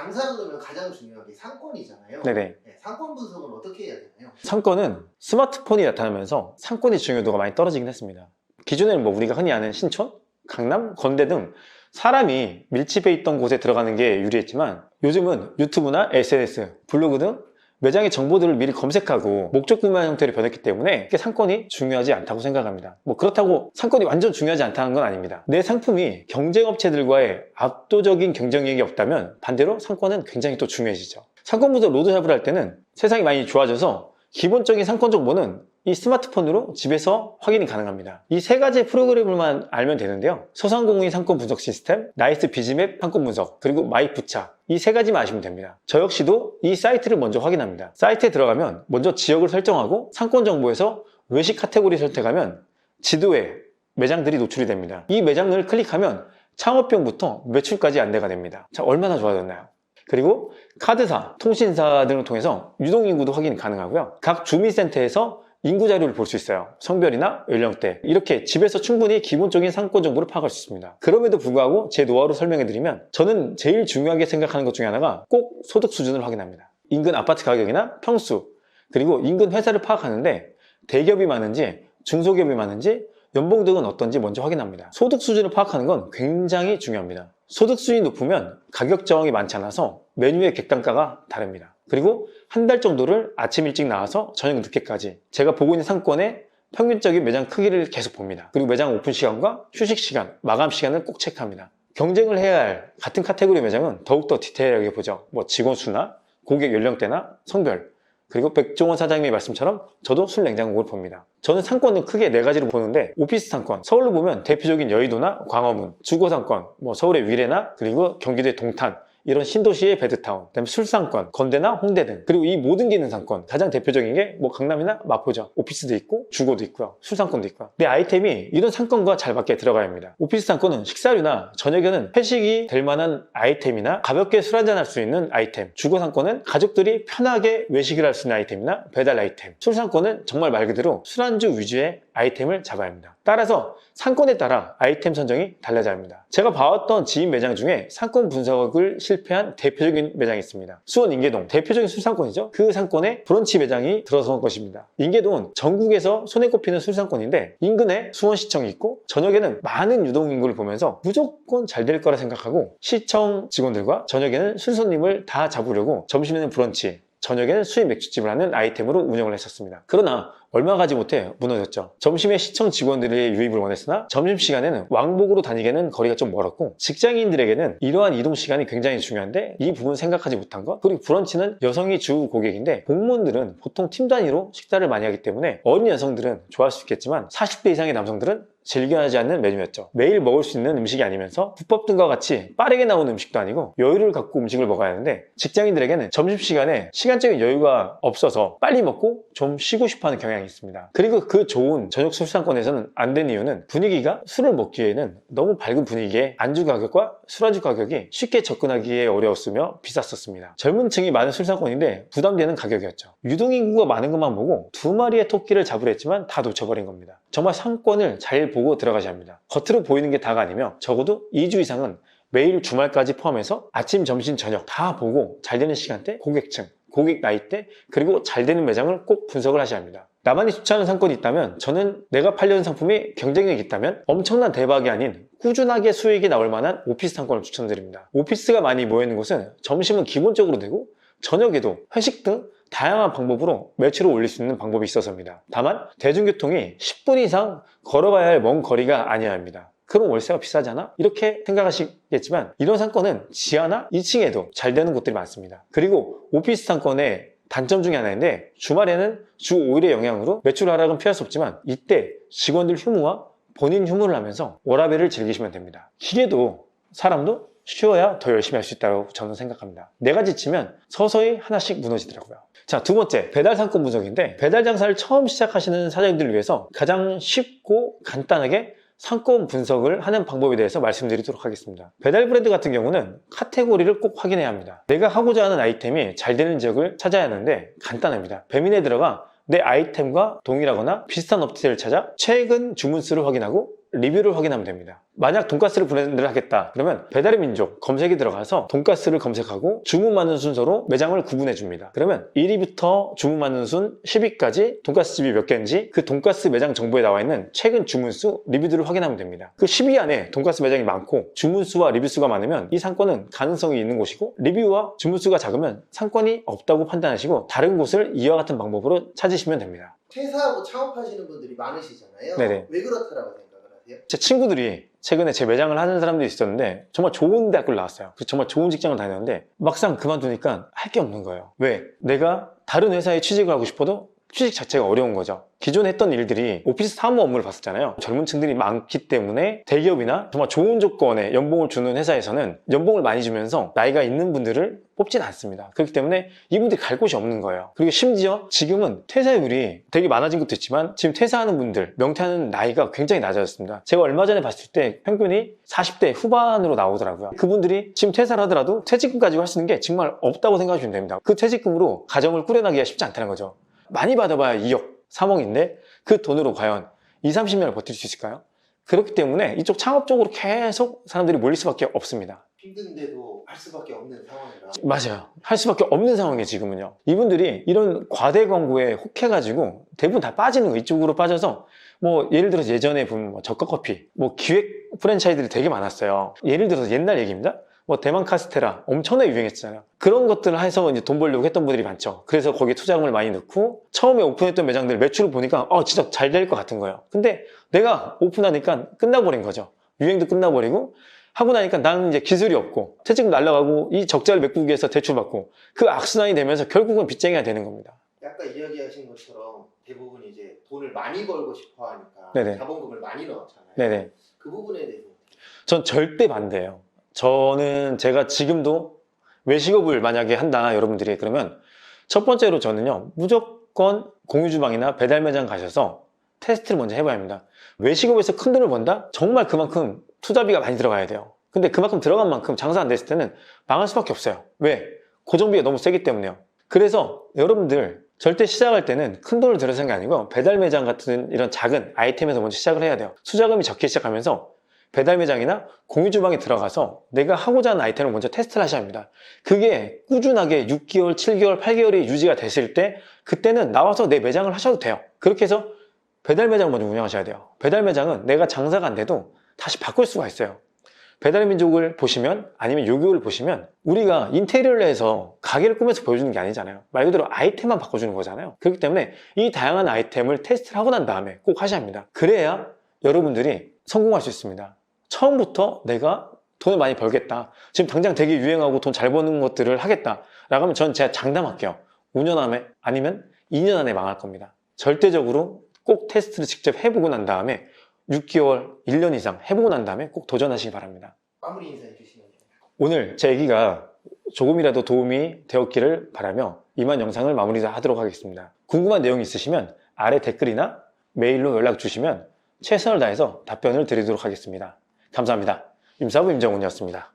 장사를 하면 가장 중요한 게 상권이잖아요. 네네. 네, 상권 분석은 어떻게 해야 되나요? 상권은 스마트폰이 나타나면서 상권의 중요도가 많이 떨어지긴 했습니다. 기존에는 뭐 우리가 흔히 아는 신촌, 강남, 건대 등 사람이 밀집해 있던 곳에 들어가는 게 유리했지만 요즘은 유튜브나 SNS, 블로그 등 매장의 정보들을 미리 검색하고 목적 구매하는 형태로 변했기 때문에 상권이 중요하지 않다고 생각합니다. 뭐 그렇다고 상권이 완전 중요하지 않다는 건 아닙니다. 내 상품이 경쟁업체들과의 압도적인 경쟁력이 없다면 반대로 상권은 굉장히 또 중요해지죠. 상권 분석 로드샵을 할 때는 세상이 많이 좋아져서 기본적인 상권 정보는 이 스마트폰으로 집에서 확인이 가능합니다. 이 세 가지 프로그램을만 알면 되는데요. 소상공인 상권 분석 시스템, 나이스 비즈맵 상권 분석, 그리고 마이부차, 이 세 가지만 아시면 됩니다. 저 역시도 이 사이트를 먼저 확인합니다. 사이트에 들어가면 먼저 지역을 설정하고 상권 정보에서 외식 카테고리 선택하면 지도에 매장들이 노출이 됩니다. 이 매장을 클릭하면 창업비용부터 매출까지 안내가 됩니다. 자, 얼마나 좋아졌나요? 그리고 카드사, 통신사 등을 통해서 유동인구도 확인이 가능하고요. 각 주민센터에서 인구 자료를 볼 수 있어요. 성별이나 연령대, 이렇게 집에서 충분히 기본적인 상권 정보를 파악할 수 있습니다. 그럼에도 불구하고 제 노하우로 설명해드리면 저는 제일 중요하게 생각하는 것 중에 하나가 꼭 소득 수준을 확인합니다. 인근 아파트 가격이나 평수, 그리고 인근 회사를 파악하는데 대기업이 많은지 중소기업이 많은지 연봉 등은 어떤지 먼저 확인합니다. 소득 수준을 파악하는 건 굉장히 중요합니다. 소득 수준이 높으면 가격 저항이 많지 않아서 메뉴의 객단가가 다릅니다. 그리고 한 달 정도를 아침 일찍 나와서 저녁 늦게까지 제가 보고 있는 상권의 평균적인 매장 크기를 계속 봅니다. 그리고 매장 오픈 시간과 휴식 시간, 마감 시간을 꼭 체크합니다. 경쟁을 해야 할 같은 카테고리 매장은 더욱더 디테일하게 보죠. 뭐 직원 수나 고객 연령대나 성별, 그리고 백종원 사장님의 말씀처럼 저도 술 냉장고를 봅니다. 저는 상권은 크게 네 가지로 보는데, 오피스 상권, 서울로 보면 대표적인 여의도나 광화문, 주거 상권, 뭐 서울의 위례나 그리고 경기도의 동탄, 이런 신도시의 베드타운, 그다음에 술상권, 건대나 홍대 등, 그리고 이 모든 기능 상권, 가장 대표적인 게 뭐 강남이나 마포죠. 오피스도 있고 주거도 있고요, 술상권도 있고요. 내 아이템이 이런 상권과 잘 맞게 들어가야 합니다. 오피스 상권은 식사류나 저녁에는 회식이 될 만한 아이템이나 가볍게 술 한잔 할 수 있는 아이템, 주거 상권은 가족들이 편하게 외식을 할 수 있는 아이템이나 배달 아이템, 술상권은 정말 말 그대로 술안주 위주의 아이템을 잡아야 합니다. 따라서 상권에 따라 아이템 선정이 달라져야 합니다. 제가 봐왔던 지인 매장 중에 상권 분석을 실패한 대표적인 매장이 있습니다. 수원 인계동, 대표적인 술상권이죠. 그 상권에 브런치 매장이 들어선 것입니다. 인계동은 전국에서 손에 꼽히는 술상권인데 인근에 수원시청이 있고 저녁에는 많은 유동인구를 보면서 무조건 잘 될 거라 생각하고 시청 직원들과 저녁에는 술 손님을 다 잡으려고 점심에는 브런치, 저녁에는 수입 맥주집을 하는 아이템으로 운영을 했었습니다. 그러나 얼마 가지 못해 무너졌죠. 점심에 시청 직원들의 유입을 원했으나 점심시간에는 왕복으로 다니기에는 거리가 좀 멀었고, 직장인들에게는 이러한 이동시간이 굉장히 중요한데 이 부분 생각하지 못한 것. 그리고 브런치는 여성이 주 고객인데 공무원들은 보통 팀 단위로 식사를 많이 하기 때문에 어린 여성들은 좋아할 수 있겠지만 40대 이상의 남성들은 즐겨하지 않는 메뉴였죠. 매일 먹을 수 있는 음식이 아니면서 국밥 등과 같이 빠르게 나오는 음식도 아니고 여유를 갖고 음식을 먹어야 하는데, 직장인들에게는 점심시간에 시간적인 여유가 없어서 빨리 먹고 좀 쉬고 싶어하는 경향이 있습니다. 그리고 그 좋은 저녁 술상권에서는 안 된 이유는 분위기가 술을 먹기에는 너무 밝은 분위기에 안주 가격과 술안주 가격이 쉽게 접근하기에 어려웠으며 비쌌었습니다. 젊은 층이 많은 술상권인데 부담되는 가격이었죠. 유동인구가 많은 것만 보고 두 마리의 토끼를 잡으려 했지만 다 놓쳐버린 겁니다. 정말 상권을 잘 보고 들어가셔야 합니다. 겉으로 보이는 게 다가 아니며 적어도 2주 이상은 매일 주말까지 포함해서 아침, 점심, 저녁 다 보고 잘 되는 시간대, 고객층, 고객 나이대, 그리고 잘 되는 매장을 꼭 분석을 하셔야 합니다. 나만이 추천하는 상권이 있다면, 저는 내가 팔려는 상품이 경쟁력이 있다면 엄청난 대박이 아닌 꾸준하게 수익이 나올 만한 오피스 상권을 추천드립니다. 오피스가 많이 모여있는 곳은 점심은 기본적으로 되고 저녁에도 회식 등 다양한 방법으로 매출을 올릴 수 있는 방법이 있어서입니다. 다만 대중교통이 10분 이상 걸어가야 할 먼 거리가 아니어야 합니다. 그럼 월세가 비싸잖아? 이렇게 생각하시겠지만 이런 상권은 지하나 2층에도 잘 되는 곳들이 많습니다. 그리고 오피스 상권의 단점 중에 하나인데, 주말에는 주 5일의 영향으로 매출 하락은 피할 수 없지만 이때 직원들 휴무와 본인 휴무를 하면서 워라밸을 즐기시면 됩니다. 기계도 사람도 쉬어야 더 열심히 할 수 있다고 저는 생각합니다. 내가 지치면 서서히 하나씩 무너지더라고요. 자, 두 번째, 배달 상권 분석인데, 배달 장사를 처음 시작하시는 사장님들을 위해서 가장 쉽고 간단하게 상권 분석을 하는 방법에 대해서 말씀드리도록 하겠습니다. 배달 브랜드 같은 경우는 카테고리를 꼭 확인해야 합니다. 내가 하고자 하는 아이템이 잘 되는 지역을 찾아야 하는데 간단합니다. 배민에 들어가 내 아이템과 동일하거나 비슷한 업체를 찾아 최근 주문수를 확인하고 리뷰를 확인하면 됩니다. 만약 돈가스를 브랜드를 하겠다 그러면 배달의 민족 검색이 들어가서 돈가스를 검색하고 주문 많은 순서로 매장을 구분해 줍니다. 그러면 1위부터 주문 많은 순 10위까지 돈가스 집이 몇 개인지 그 돈가스 매장 정보에 나와 있는 최근 주문수 리뷰들을 확인하면 됩니다. 그 10위 안에 돈가스 매장이 많고 주문수와 리뷰수가 많으면 이 상권은 가능성이 있는 곳이고, 리뷰와 주문수가 작으면 상권이 없다고 판단하시고 다른 곳을 이와 같은 방법으로 찾으시면 됩니다. 퇴사하고 창업하시는 분들이 많으시잖아요. 네네. 왜 그렇다라고 생각을 하세요? 제 친구들이 최근에 제 매장을 하는 사람들이 있었는데 정말 좋은 대학교를 나왔어요. 정말 좋은 직장을 다녔는데 막상 그만두니까 할 게 없는 거예요. 왜? 내가 다른 회사에 취직을 하고 싶어도 취직 자체가 어려운 거죠. 기존에 했던 일들이 오피스 사무 업무를 봤었잖아요. 젊은 층들이 많기 때문에 대기업이나 정말 좋은 조건의 연봉을 주는 회사에서는 연봉을 많이 주면서 나이가 있는 분들을 뽑진 않습니다. 그렇기 때문에 이분들이 갈 곳이 없는 거예요. 그리고 심지어 지금은 퇴사율이 되게 많아진 것도 있지만 지금 퇴사하는 분들, 명퇴하는 나이가 굉장히 낮아졌습니다. 제가 얼마 전에 봤을 때 평균이 40대 후반으로 나오더라고요. 그분들이 지금 퇴사를 하더라도 퇴직금 가지고 할 수 있는 게 정말 없다고 생각하시면 됩니다. 그 퇴직금으로 가정을 꾸려나가기가 쉽지 않다는 거죠. 많이 받아봐야 2억, 3억인데 그 돈으로 과연 20, 30년을 버틸 수 있을까요? 그렇기 때문에 이쪽 창업 쪽으로 계속 사람들이 몰릴 수밖에 없습니다. 힘든데도 할 수밖에 없는 상황이라. 맞아요. 할 수밖에 없는 상황이에요, 지금은요. 이분들이 이런 과대 광고에 혹해가지고 대부분 다 빠지는 거, 이쪽으로 빠져서 뭐 예를 들어서 예전에 보면 뭐 저가커피, 뭐 기획 프랜차이즈들이 되게 많았어요. 예를 들어서 옛날 얘기입니다. 뭐 대만 카스테라 엄청나게 유행했잖아요. 그런 것들을 해서 이제 돈 벌려고 했던 분들이 많죠. 그래서 거기에 투자금을 많이 넣고 처음에 오픈했던 매장들 매출을 보니까 진짜 잘 될 것 같은 거예요. 근데 내가 오픈하니까 끝나버린 거죠. 유행도 끝나버리고 하고 나니까 나는 이제 기술이 없고 퇴직금 날라가고 이 적자를 메꾸기 위해서 대출받고 그 악순환이 되면서 결국은 빚쟁이가 되는 겁니다. 아까 이야기하신 것처럼 대부분 이제 돈을 많이 벌고 싶어 하니까 네네. 자본금을 많이 넣었잖아요. 네네. 그 부분에 대해서 전 절대 반대예요. 저는 제가 지금도 외식업을 만약에 한다 여러분들이 그러면 첫 번째로 저는요 무조건 공유주방이나 배달 매장 가셔서 테스트를 먼저 해봐야 합니다. 외식업에서 큰 돈을 번다? 정말 그만큼 투자비가 많이 들어가야 돼요. 근데 그만큼 들어간 만큼 장사 안 됐을 때는 망할 수밖에 없어요. 왜? 고정비가 너무 세기 때문에요. 그래서 여러분들 절대 시작할 때는 큰 돈을 들여서 하는 게 아니고 배달 매장 같은 이런 작은 아이템에서 먼저 시작을 해야 돼요. 투자금이 적기 시작하면서 배달 매장이나 공유주방에 들어가서 내가 하고자 하는 아이템을 먼저 테스트를 하셔야 합니다. 그게 꾸준하게 6개월, 7개월, 8개월이 유지가 됐을 때 그때는 나와서 내 매장을 하셔도 돼요. 그렇게 해서 배달 매장을 먼저 운영하셔야 돼요. 배달 매장은 내가 장사가 안 돼도 다시 바꿀 수가 있어요. 배달의 민족을 보시면 아니면 요기요를 보시면 우리가 인테리어를 해서 가게를 꾸며서 보여주는 게 아니잖아요. 말 그대로 아이템만 바꿔주는 거잖아요. 그렇기 때문에 이 다양한 아이템을 테스트를 하고 난 다음에 꼭 하셔야 합니다. 그래야 여러분들이 성공할 수 있습니다. 처음부터 내가 돈을 많이 벌겠다. 지금 당장 되게 유행하고 돈 잘 버는 것들을 하겠다. 라고 하면 전 제가 장담할게요. 5년 안에 아니면 2년 안에 망할 겁니다. 절대적으로 꼭 테스트를 직접 해보고 난 다음에 6개월, 1년 이상 해보고 난 다음에 꼭 도전하시기 바랍니다. 마무리 인사해 주시면 돼요. 오늘 제 얘기가 조금이라도 도움이 되었기를 바라며 이만 영상을 마무리하도록 하겠습니다. 궁금한 내용이 있으시면 아래 댓글이나 메일로 연락 주시면 최선을 다해서 답변을 드리도록 하겠습니다. 감사합니다. 임사부 임정훈이었습니다.